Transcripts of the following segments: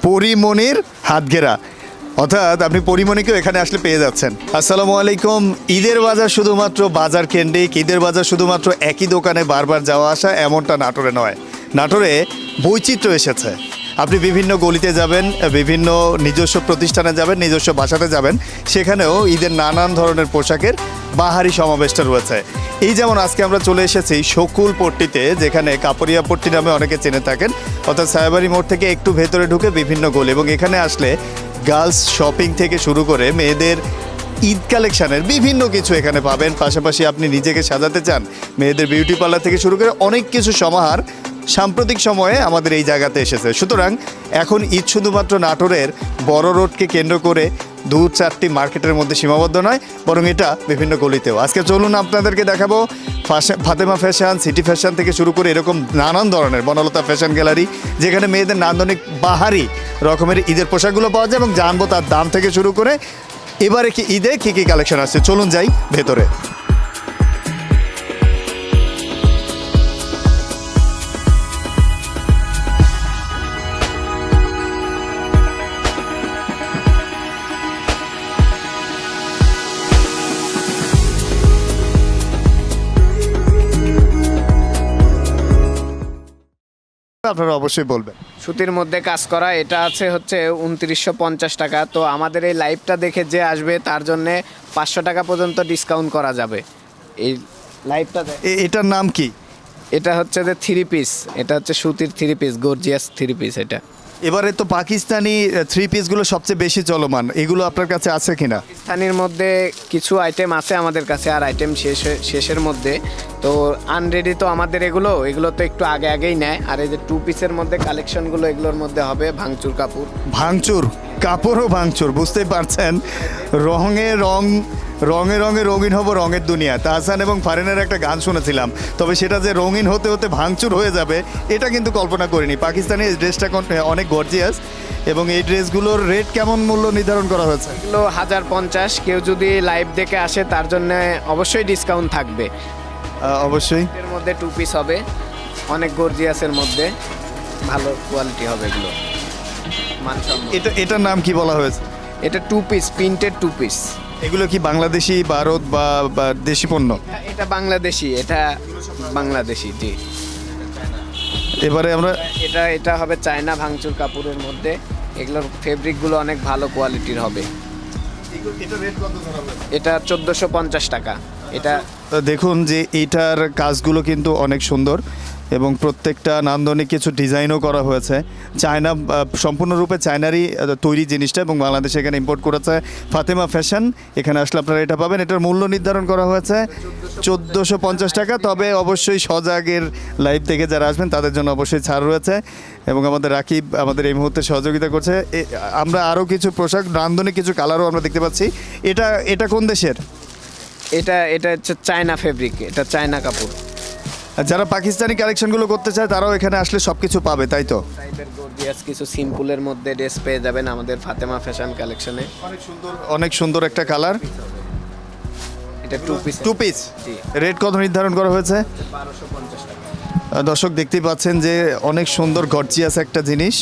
পরিমণির হাতঘেরা, অর্থাৎ আপনি পরিমণিকেও এখানে আসলে পেয়ে যাচ্ছেন। আসসালামু আলাইকুম। ঈদের বাজার শুধুমাত্র বাজার কেন্দ্রিক, ঈদের বাজার শুধুমাত্র একই দোকানে বারবার যাওয়া আসা এমনটা নাটোরে নয়। নাটোরে বৈচিত্র্য এসেছে। আপনি বিভিন্ন গলিতে যাবেন, বিভিন্ন নিজস্ব প্রতিষ্ঠানে যাবেন, নিজস্ব বাসাতে যাবেন, সেখানেও ঈদের নানান ধরনের পোশাকের বাহারি সমাবেশটা রয়েছে। এই যেমন আজকে আমরা চলে এসেছি শকুল পট্টিতে, যেখানে কাপড়িয়া পট্টি নামে অনেকে চেনে থাকেন, অর্থাৎ সায়াবাড়ি মোড় থেকে একটু ভেতরে ঢুকে বিভিন্ন গলি, এবং এখানে আসলে গার্লস শপিং থেকে শুরু করে মেয়েদের ঈদ কালেকশানের বিভিন্ন কিছু এখানে পাবেন। পাশাপাশি আপনি নিজেকে সাজাতে চান, মেয়েদের বিউটি পার্লার থেকে শুরু করে অনেক কিছু সমাহার সাম্প্রতিক সময়ে আমাদের এই জায়গাতে এসেছে। সুতরাং এখন ঈদ শুধুমাত্র নাটোরের বড় রোডকে কেন্দ্র করে 2-4টি মার্কেটের মধ্যে সীমাবদ্ধ নয়, বরং এটা বিভিন্ন গলিতেও। আজকে চলুন আপনাদেরকে দেখাবো ফাতেমা ফ্যাশন, সিটি ফ্যাশন থেকে শুরু করে এরকম নানান ধরনের, বনলতা ফ্যাশন গ্যালারি, যেখানে মেয়েদের নান্দনিক বাহারি রকমের ঈদের পোশাকগুলো পাওয়া যায়, এবং জানবো তার দাম থেকে শুরু করে এবারে কি ঈদে কী কী কালেকশন আসছে। চলুন যাই ভেতরে। আপনারা অবশ্যই বলবেন। সুতির মধ্যে কাজ করা এটা আছে হচ্ছে 2950 টাকা। তো আমাদের এই লাইভটা দেখে যে আসবে তার জন্য 500 টাকা পর্যন্ত ডিসকাউন্ট করা যাবে। এই লাইভটা এটার নাম কি? এটা হচ্ছে যে 3 পিস, এটা হচ্ছে সুতির 3 পিস, গর্জিয়াস 3 পিস। এটা এবারে তো পাকিস্তানি 3 পিসগুলো সবচেয়ে বেশি চলমান, এগুলো আপনার কাছে আছে কিনা? পাকিস্তানির মধ্যে কিছু আইটেম আছে আমাদের কাছে, আর আইটেম শেষের মধ্যে। তো আনরেডি তো আমাদের এগুলো তো একটু আগেই নেয়। আর এই যে 2 পিসের মধ্যে কালেকশনগুলো এগুলোর মধ্যে হবে ভাঙচুর কাপড়। ভাঙচুর কাপড়ও ভাঙচুর, বুঝতেই পারছেন। রঙে রঙে রঙিন হব রঙের দুনিয়া, তাহসান এবং ফারিনের একটা গান শুনেছিলাম, তবে সেটা যে রঙিন হতে হতে ভাঙচুর হয়ে যাবে এটা কিন্তু কল্পনা করিনি। পাকিস্তানি এই ড্রেসটা অনেক গর্জিয়াস, এবং এই ড্রেসগুলোর রেট কেমন মূল্য নির্ধারণ করা হয়েছে? এগুলো 1050। কেউ যদি লাইভ দেখে আসে তার জন্য অবশ্যই ডিসকাউন্ট থাকবে। অবশ্যই। এর মধ্যে 2 পিস হবে, অনেক গর্জিয়াসের মধ্যে, ভালো কোয়ালিটি হবে এগুলো, মানসম্মত। এটার নাম কি বলা হয়েছে? এটা 2 পিস, প্রিন্টেড 2 পিস। এগুলো কি বাংলাদেশি, ভারত বা দেশি পণ্য? এটা বাংলাদেশি, এটা বাংলাদেশি, জি। এবারে আমরা এটা হবে চায়না ভাঙচুর কাপড়ের মধ্যে। এগুলোর ফেব্রিকগুলো অনেক ভালো কোয়ালিটির হবে। এটা 1450 টাকা। এটা দেখুন যে এটার কাজগুলো কিন্তু অনেক সুন্দর, এবং প্রত্যেকটা নান্দনিক কিছু ডিজাইনও করা হয়েছে। চায়না, সম্পূর্ণরূপে চায়নারই তৈরি জিনিসটা, এবং বাংলাদেশে এখানে ইম্পোর্ট করেছে ফাতেমা ফ্যাশন। এখানে আসলে আপনারা এটা পাবেন। এটার মূল্য নির্ধারণ করা হয়েছে 1450 টাকা। তবে অবশ্যই সজাগের লাইভ থেকে যারা আসবেন তাদের জন্য অবশ্যই ছাড় রয়েছে, এবং আমাদের রাকিব আমাদের এই মুহূর্তে সহযোগিতা করছে। আমরা আরও কিছু পোশাক, নান্দনিক কিছু কালারও আমরা দেখতে পাচ্ছি। এটা কোন দেশের? এটা হচ্ছে চায়না ফেব্রিক, এটা চায়না কাপড়। যারা পাকিস্তানি কালেকশনগুলো করতে চায় তারাও এখানে আসলে সব কিছু পাবে, তাই তো? টাইপের গর্জিয়াস কিছু সিম্পলের মধ্যে ড্রেস পেয়ে যাবেন আমাদের ফাতেমা ফ্যাশন কালেকশনে। অনেক সুন্দর একটা কালার। এটা 2 পিস। 2 পিস। জি। রেট কত নির্ধারণ করা হয়েছে? 1250 টাকা। দর্শক দেখতেই পাচ্ছেন যে অনেক সুন্দর গর্জিয়াস একটা জিনিস।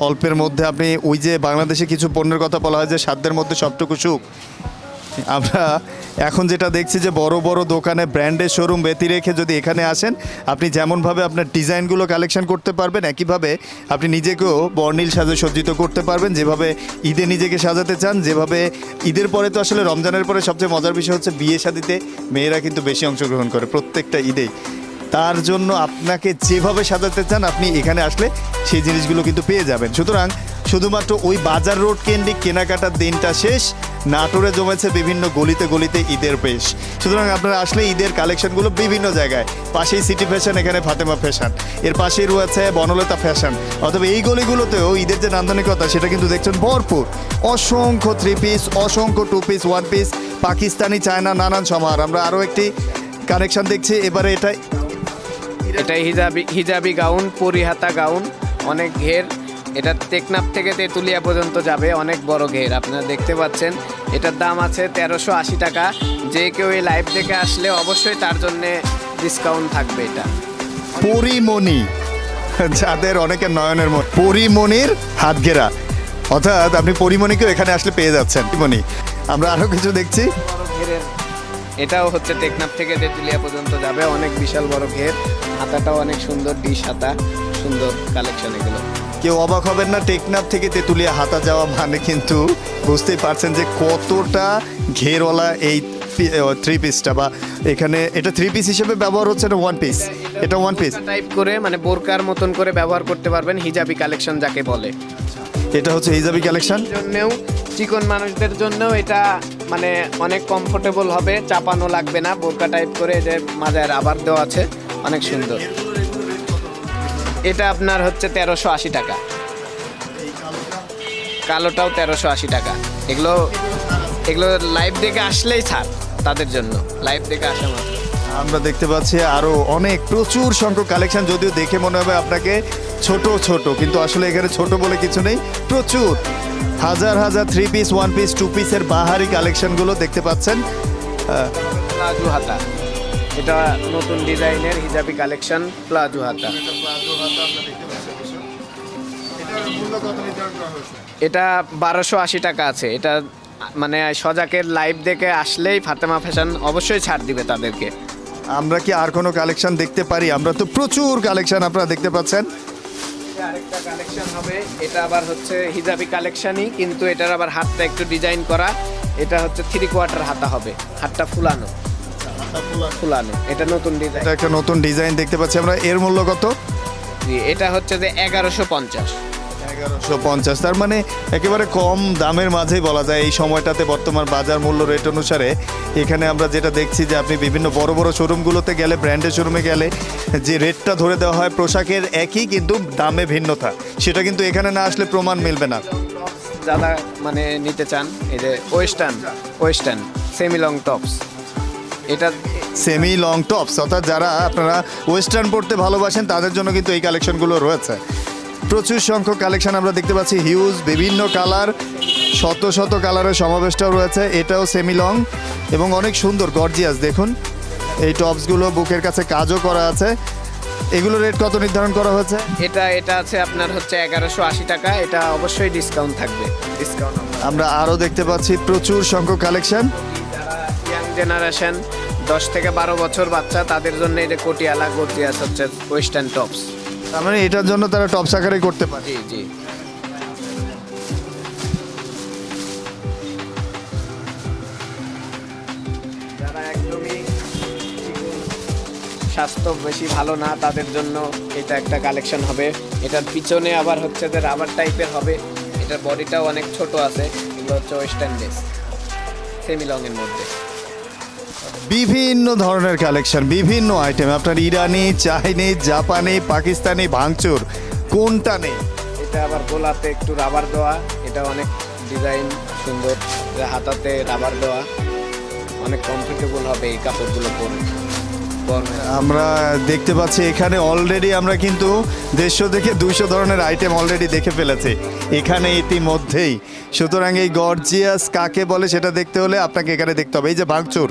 অল্পের মধ্যে আপনি, ওই যে বাংলাদেশে কিছু পণ্যের কথা বলা হয় যে সাধ্যের মধ্যে সবটুকু সুখ, আমরা এখন যেটা দেখছি যে বড় বড় দোকানে ব্র্যান্ডের শোরুম ব্যতি রেখে যদি এখানে আসেন, আপনি যেমনভাবে আপনার ডিজাইনগুলো কালেকশন করতে পারবেন, একইভাবে আপনি নিজেকেও বর্ণিল সাজে সজ্জিত করতে পারবেন, যেভাবে ঈদে নিজেকে সাজাতে চান। যেভাবে ঈদের পরে তো আসলে রমজানের পরে সবচেয়ে মজার বিষয় হচ্ছে বিয়ে শাদিতে মেয়েরা কিন্তু বেশি অংশগ্রহণ করে প্রত্যেকটা ঈদেই। তার জন্য আপনাকে যেভাবে সাজাতে চান আপনি এখানে আসলে সেই জিনিসগুলো কিন্তু পেয়ে যাবেন। সুতরাং শুধুমাত্র ওই বাজার রোড কেন্দ্রিক কেনাকাটার দিনটা শেষ, নাটোরে জমেছে বিভিন্ন গলিতে গলিতে ঈদের পেশ। সুতরাং আপনারা আসলে ঈদের কালেকশনগুলো বিভিন্ন জায়গায়, পাশেই সিটি ফ্যাশন, এখানে ফাতেমা ফ্যাশন, এর পাশেই রয়েছে বনলতা ফ্যাশন। অথবা এই গলিগুলোতেও ঈদের যে নান্দনিকতা সেটা কিন্তু দেখছেন ভরপুর। অসংখ্য 3 পিস, অসংখ্য 2 পিস, 1 পিস, পাকিস্তানি, চায়না, নানান সমাহার। আমরা আরও একটি কালেকশন দেখছি। এবারে এটা হিজাবি গাউন, পরিহাতা গাউন, অনেক ঘের। এটা টেকনাফ থেকে তেঁতুলিয়া পর্যন্ত যাবে, অনেক বড় ঘের আপনারা দেখতে পাচ্ছেন। এটার দাম আছে 1380 টাকা। যে কেউ এই লাইভ দেখে আসলে অবশ্যই তার জন্য ডিসকাউন্ট থাকবে। এটা পরিমণি যাদের অনেকের নয়নের মন, পরিমণির হাত ঘেরা, অর্থাৎ আপনি পরিমণিকেও এখানে আসলে পেয়ে যাচ্ছেন। পরিমণি, আমরা আরো কিছু দেখছি। বড় ঘেরের এটাও হচ্ছে টেকনাফ থেকে তেঁতুলিয়া পর্যন্ত যাবে, অনেক বিশাল বড় ঘের, হাতাটাও অনেক সুন্দর, ডিশ হাতা, সুন্দর কালেকশন এগুলো। কেউ অবাক হবেন না, টেকনাফ থেকে তেঁতুলিয়া হাতা যাওয়া মানে কিন্তু বুঝতেই পারছেন যে কতটা ঘেরওয়ালা এই থ্রি পিসটা, বা এখানে এটা থ্রি পিস হিসেবে ব্যবহার হচ্ছে না ওয়ান পিস? এটা ওয়ান পিস টাইপ করে মানে বোরকার মতন করে ব্যবহার করতে পারবেন, হিজাবি কালেকশন যাকে বলে। এটা হচ্ছে হিজাবি কালেকশন। জন্যেও চিকন মানুষদের জন্যও এটা মানে অনেক কমফোর্টেবল হবে, চাপানো লাগবে না, বোরকা টাইপ করে যে মাজায় রাবার দেওয়া আছে, অনেক সুন্দর। এটা আপনার হচ্ছে 1380 টাকা, কালোটাও 1380 টাকা। এগুলো এগুলো লাইভ দেখে আসলেই ছাড় তাদের জন্য, লাইভ দেখে আসা মাত্র। আমরা দেখতে পাচ্ছি আরো অনেক প্রচুর সংখ্যক কালেকশন, যদিও দেখে মনে হবে আপনাকে ছোট ছোট, কিন্তু আসলে এখানে ছোট বলে কিছু নেই, প্রচুর হাজার হাজার three piece, one piece, two পিসের বাহারি কালেকশনগুলো দেখতে পাচ্ছেন। প্লাজো হাতা, এটা নতুন ডিজাইনের হিজাবি কালেকশন, প্লাজো হাতা। এটা 1280 টাকা আছে। এটা মানে সজাকের লাইভ দেখে আসলেই ফাতেমা ফ্যাশন অবশ্যই ছাড় দিবে তাদেরকে। আমরা কি আর কোনো কালেকশন দেখতে পারি? আমরা তো প্রচুর কালেকশন আপনারা দেখতে পাচ্ছেন। আরেকটা কালেকশন হবে, এটা আবার হচ্ছে হিজাবি কালেকশনই, কিন্তু এটার আবার হাতটা একটু ডিজাইন করা। এটা হচ্ছে 3/4 হাতা হবে, হাতটা ফুলানো, ফুলানো। এটা নতুন ডিজাইন, এটা একটা নতুন ডিজাইন দেখতে পাচ্ছি আমরা। এর মূল্য কত? এটা হচ্ছে যে 1150। 1150, তার মানে একেবারে কম দামের মাঝেই বলা যায় এই সময়টাতে বর্তমান বাজার মূল্য রেট অনুসারে। এখানে আমরা যেটা দেখছি যে আপনি বিভিন্ন বড় বড় শোরুমগুলোতে গেলে, ব্র্যান্ডের শোরুমে গেলে যে রেটটা ধরে দেওয়া হয় পোশাকের একই, কিন্তু দামে ভিন্নতা, সেটা কিন্তু এখানে না আসলে প্রমাণ মিলবে না। যারা মানে নিতে চান, এই যে ওয়েস্টার্ন সেমি লং টপস, এটা সেমি লং টপস, অর্থাৎ যারা আপনারা ওয়েস্টার্ন পড়তে ভালোবাসেন তাদের জন্য কিন্তু এই কালেকশনগুলো রয়েছে। প্রচুর সংখ্যক কালেকশন আমরা দেখতে পাচ্ছি, হিউজ বিভিন্ন কালার, শত শত কালারের সমাবেশটাও রয়েছে। এটাও সেমি লং এবং অনেক সুন্দর গর্জিয়াস। দেখুন এই টপসগুলো বুকের কাছে কাজও করা আছে। এগুলো রেট কত নির্ধারণ করা হয়েছে? এটা আছে আপনার হচ্ছে 1180 টাকা। এটা অবশ্যই ডিসকাউন্ট থাকবে, ডিসকাউন্ট। আমরা আরও দেখতে পাচ্ছি প্রচুর সংখ্যক কালেকশন। যারা ইয়াং জেনারেশন 10 থেকে 12 বছর বাচ্চা, তাদের জন্য এই যে কোটিয়ালা গর্জিয়াস হচ্ছে ওয়েস্টার্ন টপস। তার মানে এটার জন্য তারা টপস আকারে করতে পারে। জি জি। যারা একদমই চিকন, স্বাস্থ্য বেশি ভালো না, তাদের জন্য এটা একটা কালেকশন হবে। এটার পিছনে আবার হচ্ছে যে রাবার টাইপের হবে, এটার বডিটাও অনেক ছোট আছে। এগুলো হচ্ছে ওয়েস্টার্ন ড্রেস, সেমি লং এর মধ্যে। বিভিন্ন ধরনের কালেকশন, বিভিন্ন আইটেম, আপনার ইরানি, চাইনিজ, জাপানি, পাকিস্তানি, ভাঙচুর, কোনটা নেই? এটা আবার গোলাতে একটু রাবার দেওয়া, এটা অনেক ডিজাইন সুন্দর, হাতাতে রাবার দেওয়া, অনেক কমফোর্টেবল হবে এই কাপড়গুলো পরে। আমরা দেখতে পাচ্ছি এখানে অলরেডি আমরা কিন্তু 150 থেকে 200 ধরনের আইটেম অলরেডি দেখে ফেলেছি এখানে ইতিমধ্যেই। সুতরাং এই গর্জিয়াস কাকে বলে সেটা দেখতে হলে আপনাকে এখানে দেখতে হবে। এই যে ভাঙচুর,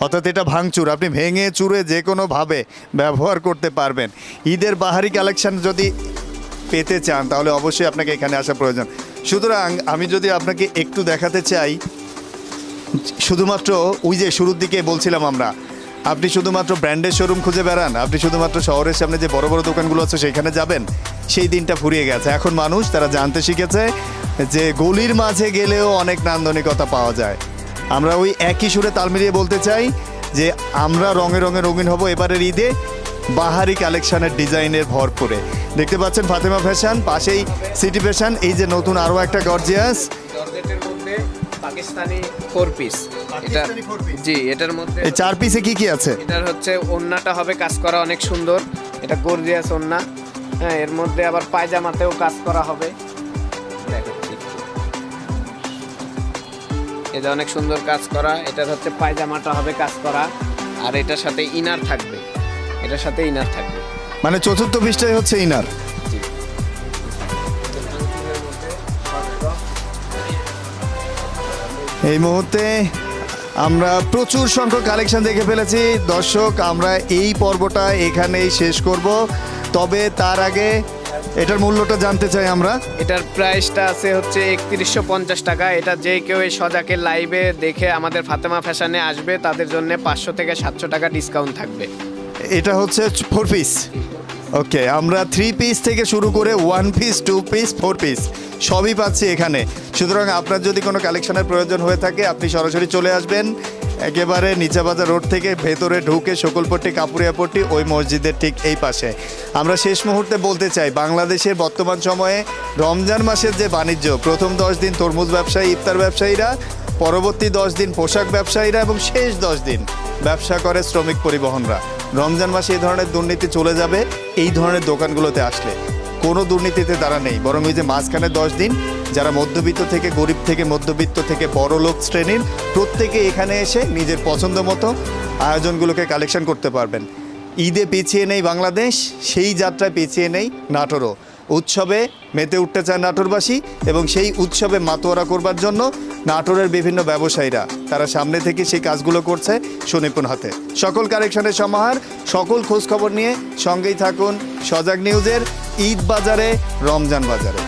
অর্থাৎ এটা ভাঙচুর, আপনি ভেঙে চুরে যে কোনোভাবে ব্যবহার করতে পারবেন। ঈদের বাহারি কালেকশন যদি পেতে চান তাহলে অবশ্যই আপনাকে এখানে আসা প্রয়োজন। সুতরাং আমি যদি আপনাকে একটু দেখাতে চাই, শুধুমাত্র ওই যে শুরুর দিকে বলছিলাম আমরা, আপনি শুধুমাত্র ব্র্যান্ডের শোরুম খুঁজে বেড়ান, আপনি শুধুমাত্র শহরের সামনে যে বড় বড় দোকানগুলো আছে সেখানে যাবেন, সেই দিনটা ফুরিয়ে গেছে। এখন মানুষ তারা জানতে শিখেছে যে গলির মাঝে গেলেও অনেক নান্দনিকতা পাওয়া যায়। আমরা ওই একই সুরে তাল মিলিয়ে বলতে চাই যে আমরা রঙে রঙে রঙিন হব এবারের ঈদে বাহারি কালেকশনের ডিজাইনের ভরপুরে। দেখতে পাচ্ছেন ফাতেমা ফ্যাশন, পাশেই সিটি ফ্যাশন। এই যে নতুন আরও একটা গর্জিয়াস জর্জেটের মধ্যে পাকিস্তানি 4 পিস। এটা জি, এটার মধ্যে এই 4 পিসে কি কি আছে? এটার হচ্ছে ওড়নাটা হবে কাজ করা অনেক সুন্দর, এটা গর্জিয়াস ওড়না। হ্যাঁ, এর মধ্যে আবার পায়জামাতেও কাজ করা হবে। দেখাচ্ছি, এটা অনেক সুন্দর কাজ করা। এটার হচ্ছে পায়জামাটা হবে কাজ করা, আর এটার সাথে ইনার থাকবে, এটার সাথে ইনার থাকবে। মানে চতুর্থ পিসটাই হচ্ছে ইনার। জি। এই মুহূর্তে আমরা প্রচুর সংখ্যক কালেকশন দেখে ফেলেছি। দর্শক, আমরা এই পর্বটা এখানেই শেষ করব। তবে তার আগে এটার মূল্যটা জানতে চাই আমরা। এটার প্রাইসটা আছে হচ্ছে 3150 টাকা। এটা যে কেউ এই সজাকের লাইভে দেখে আমাদের ফাতেমা ফ্যাশনে আসবে তাদের জন্য 500 থেকে 700 টাকা ডিসকাউন্ট থাকবে। এটা হচ্ছে 4 পিস। ওকে, আমরা 3 পিস থেকে শুরু করে 1 পিস, 2 পিস, 4 পিস সবই পাচ্ছি এখানে। সুতরাং আপনার যদি কোনো কালেকশনের প্রয়োজন হয়ে থাকে আপনি সরাসরি চলে আসবেন একেবারে নিচাবাজার রোড থেকে ভেতরে ঢুকে শকুলপট্টি কাপুরিয়াপট্টি ওই মসজিদের ঠিক এই পাশে। আমরা শেষ মুহূর্তে বলতে চাই, বাংলাদেশের বর্তমান সময়ে রমজান মাসের যে বাণিজ্য, প্রথম 10 দিন তরমুজ ব্যবসায়ী, ইফতার ব্যবসায়ীরা, পরবর্তী 10 দিন পোশাক ব্যবসায়ীরা এবং শেষ 10 দিন ব্যবসা করে শ্রমিক পরিবহনরা। রমজান মাসে এই ধরনের দুর্নীতি চলে যাবে এই ধরনের দোকানগুলোতে আসলে। কোনো দুর্নীতিতে তারা নেই, বরং ওই যে মাঝখানে 10 দিন যারা মধ্যবিত্ত থেকে, গরিব থেকে, মধ্যবিত্ত থেকে বড় লোক শ্রেণীর প্রত্যেকে এখানে এসে নিজের পছন্দ মতো আয়োজনগুলোকে কালেকশন করতে পারবেন। ঈদে পিছিয়ে নেই বাংলাদেশ, সেই যাত্রায় পিছিয়ে নেই নাটোরও। উৎসবে মেতে উঠতে চায় নাটোরবাসী এবং সেই উৎসবে মাতোয়ারা করবার জন্য নাটোরের বিভিন্ন ব্যবসায়ীরা তারা সামনে থেকে সেই কাজগুলো করছে সুনিপুণ হাতে। সকল কালেকশনের সমাহার, সকল খোঁজখবর নিয়ে সঙ্গেই থাকুন সজাগ নিউজের ঈদ বাজারে, রমজান বাজারে।